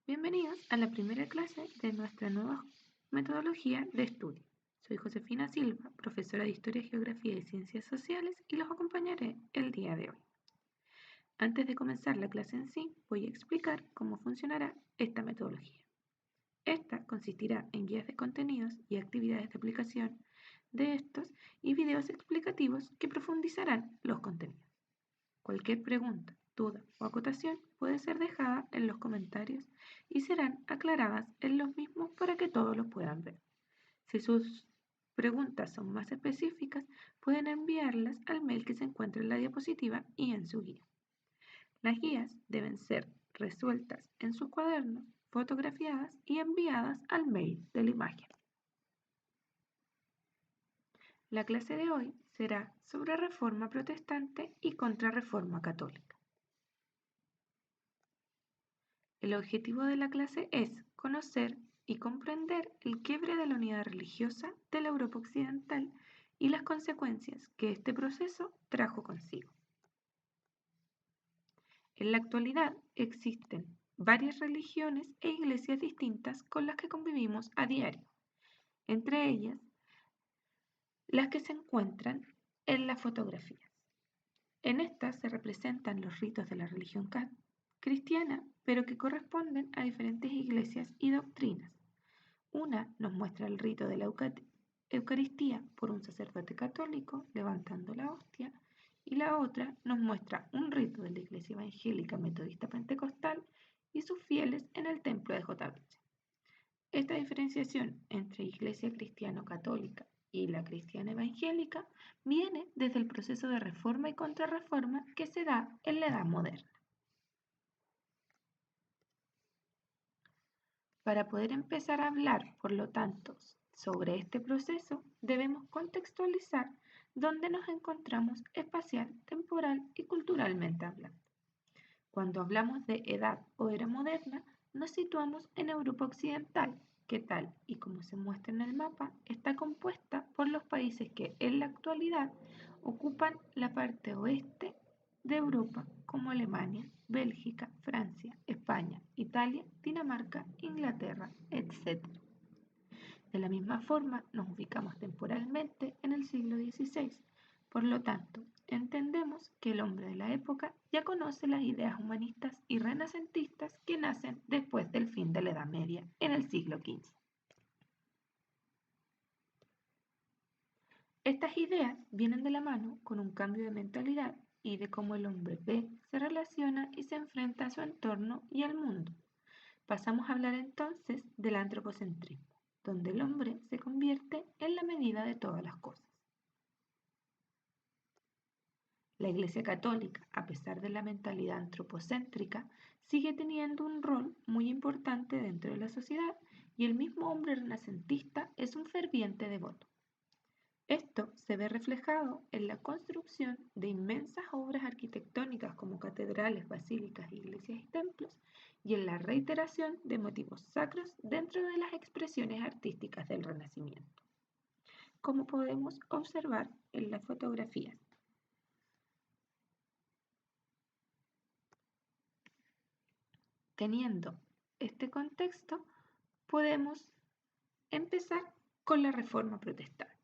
Bienvenidos a la primera clase de nuestra nueva metodología de estudio. Soy Josefina Silva, profesora de Historia, Geografía y Ciencias Sociales y los acompañaré el día de hoy. Antes de comenzar la clase en sí, voy a explicar cómo funcionará esta metodología. Esta consistirá en guías de contenidos y actividades de aplicación de estos y videos explicativos que profundizarán los contenidos. Cualquier pregunta, duda o acotación puede ser dejada en los comentarios y serán aclaradas en los mismos para que todos los puedan ver. Si sus preguntas son más específicas, pueden enviarlas al mail que se encuentra en la diapositiva y en su guía. Las guías deben ser resueltas en sus cuadernos, fotografiadas y enviadas al mail de la imagen. La clase de hoy será sobre Reforma Protestante y Contrarreforma Católica. El objetivo de la clase es conocer y comprender el quiebre de la unidad religiosa de la Europa occidental y las consecuencias que este proceso trajo consigo. En la actualidad existen varias religiones e iglesias distintas con las que convivimos a diario, entre ellas las que se encuentran en las fotografías. En estas se representan los ritos de la religión cristiana, pero que corresponden a diferentes iglesias y doctrinas. Una nos muestra el rito de la Eucaristía por un sacerdote católico levantando la hostia y la otra nos muestra un rito de la Iglesia Evangélica Metodista Pentecostal y sus fieles en el templo de JBC. Esta diferenciación entre Iglesia cristiano-católica y la cristiana evangélica viene desde el proceso de reforma y contrarreforma que se da en la Edad Moderna. Para poder empezar a hablar, por lo tanto, sobre este proceso, debemos contextualizar dónde nos encontramos espacial, temporal y culturalmente hablando. Cuando hablamos de edad o era moderna, nos situamos en Europa occidental, que tal y como se muestra en el mapa, está compuesta por los países que en la actualidad ocupan la parte oeste de Europa, como Alemania, Bélgica, Francia, España, Italia, Dinamarca, Inglaterra, etc. De la misma forma, nos ubicamos temporalmente en el siglo XVI. Por lo tanto, entendemos que el hombre de la época ya conoce las ideas humanistas y renacentistas que nacen después del fin de la Edad Media, en el siglo XV. Estas ideas vienen de la mano con un cambio de mentalidad y de cómo el hombre ve, se relaciona y se enfrenta a su entorno y al mundo. Pasamos a hablar entonces del antropocentrismo, donde el hombre se convierte en la medida de todas las cosas. La Iglesia Católica, a pesar de la mentalidad antropocéntrica, sigue teniendo un rol muy importante dentro de la sociedad y el mismo hombre renacentista es un ferviente devoto. Esto se ve reflejado en la construcción de inmensas obras arquitectónicas como catedrales, basílicas, iglesias y templos, y en la reiteración de motivos sacros dentro de las expresiones artísticas del Renacimiento, como podemos observar en las fotografías. Teniendo este contexto, podemos empezar con la Reforma Protestante.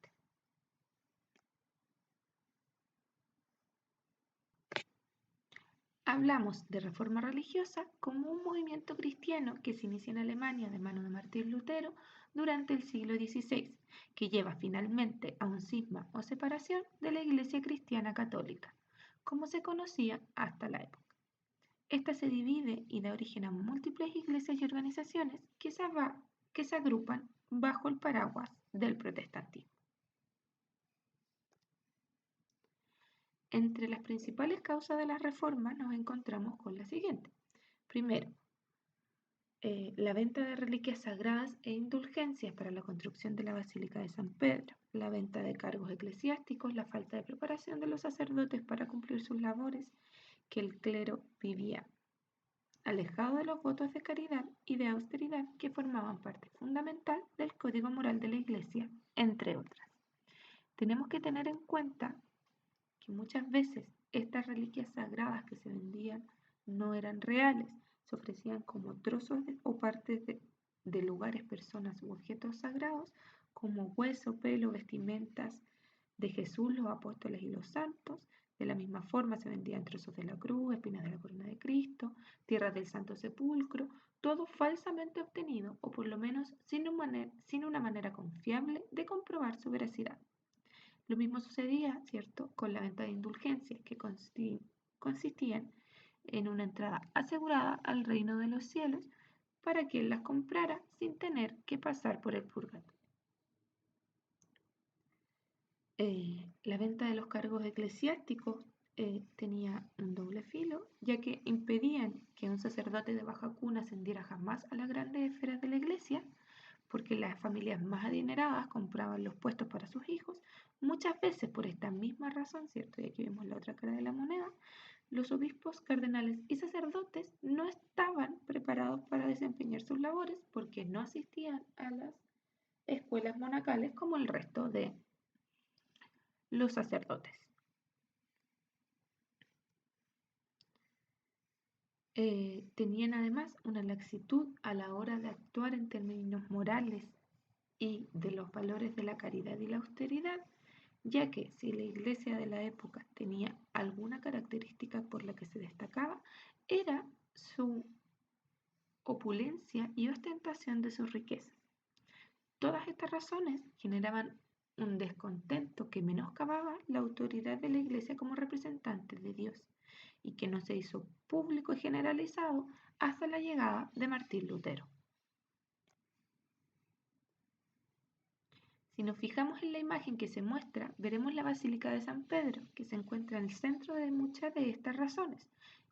Hablamos de reforma religiosa como un movimiento cristiano que se inicia en Alemania de mano de Martín Lutero durante el siglo XVI, que lleva finalmente a un cisma o separación de la Iglesia cristiana católica, como se conocía hasta la época. Esta se divide y da origen a múltiples iglesias y organizaciones que se agrupan bajo el paraguas del protestantismo. Entre las principales causas de la reforma nos encontramos con la siguiente. Primero, la venta de reliquias sagradas e indulgencias para la construcción de la Basílica de San Pedro, la venta de cargos eclesiásticos, la falta de preparación de los sacerdotes para cumplir sus labores, que el clero vivía alejado de los votos de caridad y de austeridad que formaban parte fundamental del código moral de la Iglesia, entre otras. Tenemos que tener en cuenta que muchas veces estas reliquias sagradas que se vendían no eran reales, se ofrecían como trozos o partes de lugares, personas u objetos sagrados, como hueso, pelo, vestimentas de Jesús, los apóstoles y los santos. De la misma forma se vendían trozos de la cruz, espinas de la corona de Cristo, tierras del Santo Sepulcro, todo falsamente obtenido o por lo menos sin una manera confiable de comprobar su veracidad. Lo mismo sucedía, ¿cierto?, con la venta de indulgencias que consistían en una entrada asegurada al reino de los cielos para quien las comprara sin tener que pasar por el purgatorio. La venta de los cargos eclesiásticos tenía un doble filo, ya que impedían que un sacerdote de baja cuna ascendiera jamás a las grandes esferas de la iglesia, porque las familias más adineradas compraban los puestos para sus hijos, muchas veces por esta misma razón, ¿cierto? Y aquí vemos la otra cara de la moneda. Los obispos, cardenales y sacerdotes no estaban preparados para desempeñar sus labores porque no asistían a las escuelas monacales como el resto de los sacerdotes. Tenían además una laxitud a la hora de actuar en términos morales y de los valores de la caridad y la austeridad, ya que si la iglesia de la época tenía alguna característica por la que se destacaba, era su opulencia y ostentación de sus riquezas. Todas estas razones generaban un descontento que menoscababa la autoridad de la iglesia como representante de Dios y que no se hizo público y generalizado hasta la llegada de Martín Lutero. Si nos fijamos en la imagen que se muestra, veremos la Basílica de San Pedro, que se encuentra en el centro de muchas de estas razones,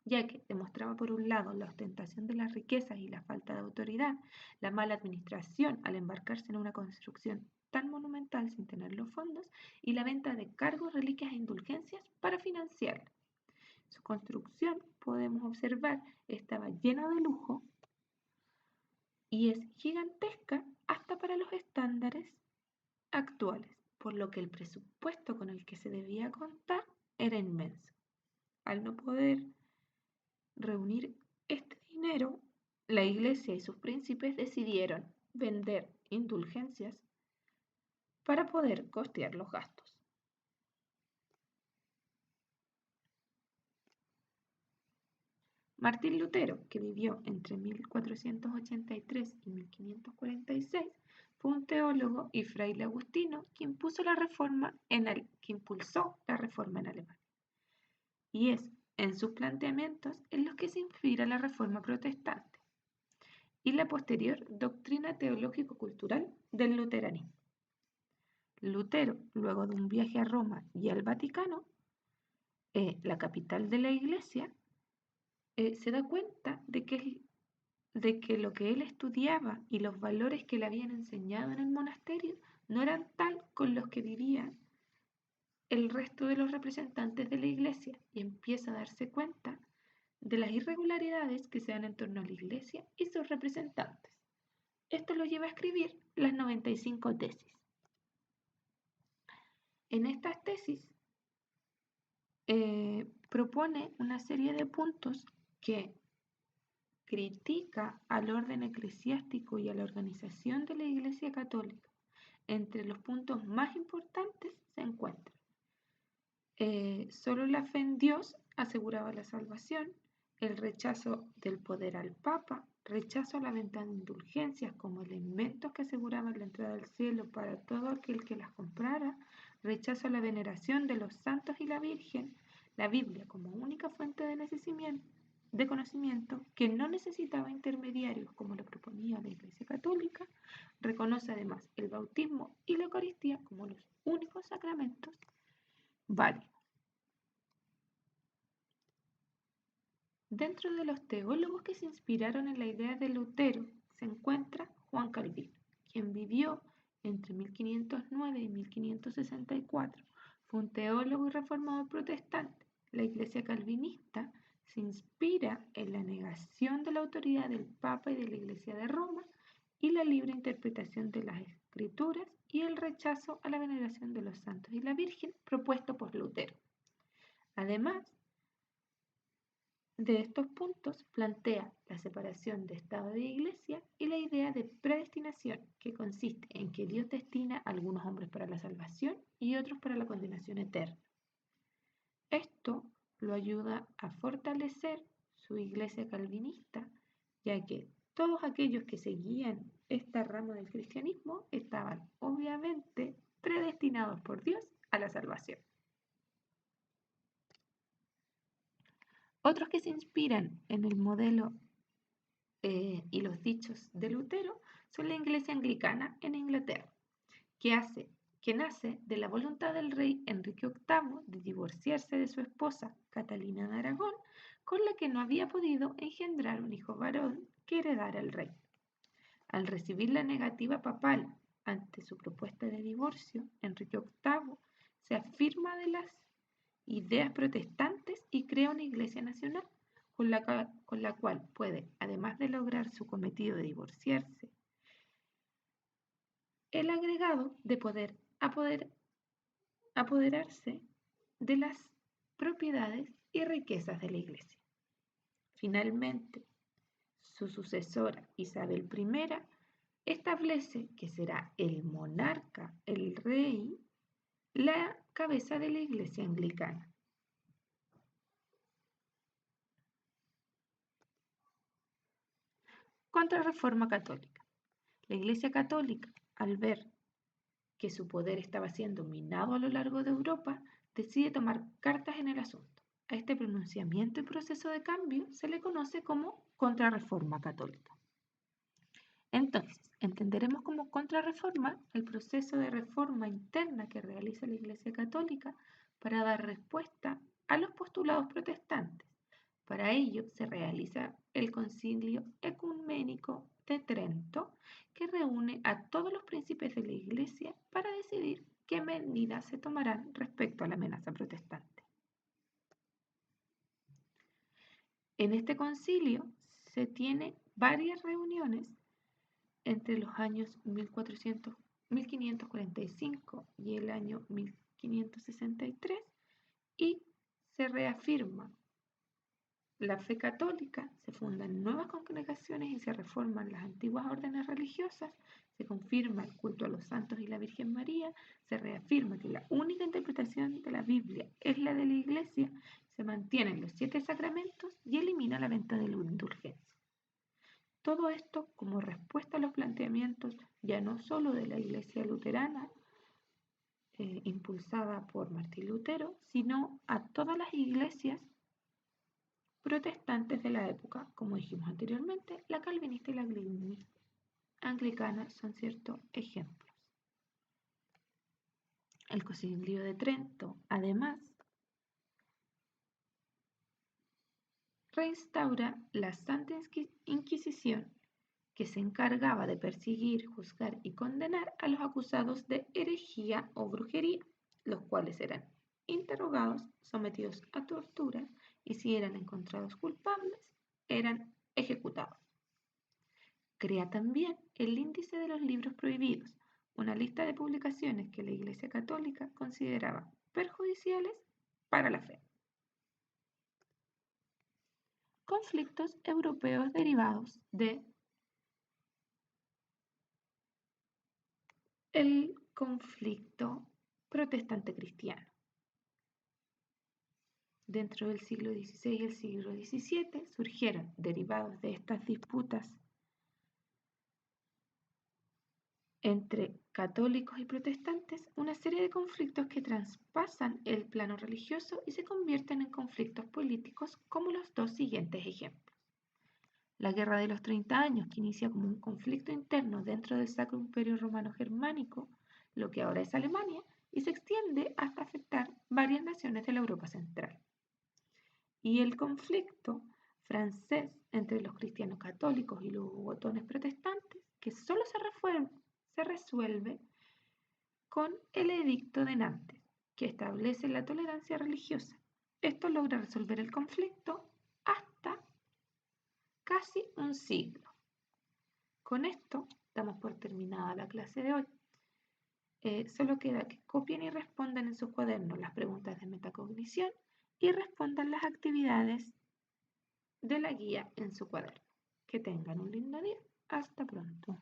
ya que demostraba por un lado la ostentación de las riquezas y la falta de autoridad, la mala administración al embarcarse en una construcción tan monumental sin tener los fondos, y la venta de cargos, reliquias e indulgencias para financiarla. Su construcción, podemos observar, estaba llena de lujo y es gigantesca hasta para los estándares actuales, por lo que el presupuesto con el que se debía contar era inmenso. Al no poder reunir este dinero, la iglesia y sus príncipes decidieron vender indulgencias para poder costear los gastos. Martín Lutero, que vivió entre 1483 y 1546, fue un teólogo y fraile agustino que impulsó la reforma en Alemania. Y es en sus planteamientos en los que se inspira la reforma protestante y la posterior doctrina teológico-cultural del luteranismo. Lutero, luego de un viaje a Roma y al Vaticano, la capital de la iglesia, se da cuenta de que lo que él estudiaba y los valores que le habían enseñado en el monasterio no eran tal con los que vivían el resto de los representantes de la iglesia, y empieza a darse cuenta de las irregularidades que se dan en torno a la iglesia y sus representantes. Esto lo lleva a escribir las 95 tesis. En estas tesis propone una serie de puntos que critica al orden eclesiástico y a la organización de la Iglesia Católica. Entre los puntos más importantes se encuentran solo la fe en Dios aseguraba la salvación, el rechazo del poder al Papa, rechazo a la venta de indulgencias como elementos que aseguraban la entrada al cielo para todo aquel que las comprara, rechazo a la veneración de los santos y la Virgen, la Biblia como única fuente de conocimiento que no necesitaba intermediarios como lo proponía la Iglesia Católica, reconoce además el bautismo y la Eucaristía como los únicos sacramentos válidos. Dentro de los teólogos que se inspiraron en la idea de Lutero se encuentra Juan Calvino, quien vivió entre 1509 y 1564. Fue un teólogo y reformador protestante. La Iglesia calvinista se inspira en la negación de la autoridad del Papa y de la Iglesia de Roma y la libre interpretación de las Escrituras y el rechazo a la veneración de los santos y la Virgen propuesto por Lutero. Además, de estos puntos plantea la separación de Estado y Iglesia y la idea de predestinación, que consiste en que Dios destina a algunos hombres para la salvación y otros para la condenación eterna. Esto lo ayuda a fortalecer su iglesia calvinista, ya que todos aquellos que seguían esta rama del cristianismo estaban obviamente predestinados por Dios a la salvación. Otros que se inspiran en el modelo y los dichos de Lutero son la iglesia anglicana en Inglaterra, que nace de la voluntad del rey Enrique VIII de divorciarse de su esposa Catalina de Aragón, con la que no había podido engendrar un hijo varón que heredara el reino. Al recibir la negativa papal ante su propuesta de divorcio, Enrique VIII se afirma de las ideas protestantes y crea una iglesia nacional con la cual puede, además de lograr su cometido de divorciarse, el agregado de poder apoderarse de las propiedades y riquezas de la iglesia. Finalmente, su sucesora Isabel I establece que será el monarca, el rey, la cabeza de la iglesia anglicana. Contrarreforma católica. La iglesia católica, al ver que su poder estaba siendo minado a lo largo de Europa, decide tomar cartas en el asunto. A este pronunciamiento y proceso de cambio se le conoce como Contrarreforma católica. Entonces, entenderemos como contrarreforma el proceso de reforma interna que realiza la Iglesia Católica para dar respuesta a los postulados protestantes. Para ello se realiza el Concilio Ecuménico de Trento, que reúne a todos los príncipes de la Iglesia para decidir qué medidas se tomarán respecto a la amenaza protestante. En este concilio se tiene varias reuniones entre los años 1545 y el año 1563 y se reafirma la fe católica, se fundan nuevas congregaciones y se reforman las antiguas órdenes religiosas, se confirma el culto a los santos y la Virgen María, se reafirma que la única interpretación de la Biblia es la de la Iglesia, se mantienen los 7 sacramentos y elimina la venta de la indulgencia. Todo esto como respuesta a los planteamientos ya no solo de la Iglesia luterana, impulsada por Martín Lutero, sino a todas las iglesias protestantes de la época, como dijimos anteriormente, la calvinista y la anglicana son ciertos ejemplos. El Concilio de Trento, además, reinstaura la Santa Inquisición, que se encargaba de perseguir, juzgar y condenar a los acusados de herejía o brujería, los cuales eran interrogados, sometidos a tortura y si eran encontrados culpables, eran ejecutados. Crea también el Índice de los Libros Prohibidos, una lista de publicaciones que la Iglesia Católica consideraba perjudiciales para la fe. Conflictos europeos derivados de el conflicto protestante cristiano. Dentro del siglo XVI y el siglo XVII surgieron, derivados de estas disputas entre católicos y protestantes, una serie de conflictos que traspasan el plano religioso y se convierten en conflictos políticos, como los dos siguientes ejemplos. La Guerra de los 30 años, que inicia como un conflicto interno dentro del Sacro Imperio Romano Germánico, lo que ahora es Alemania, y se extiende hasta afectar varias naciones de la Europa Central. Y el conflicto francés entre los cristianos católicos y los hugotones protestantes, que solo se resuelve con el Edicto de Nantes, que establece la tolerancia religiosa. Esto logra resolver el conflicto hasta casi un siglo. Con esto damos por terminada la clase de hoy. Solo queda que copien y respondan en sus cuadernos las preguntas de metacognición y respondan las actividades de la guía en su cuaderno. Que tengan un lindo día. Hasta pronto.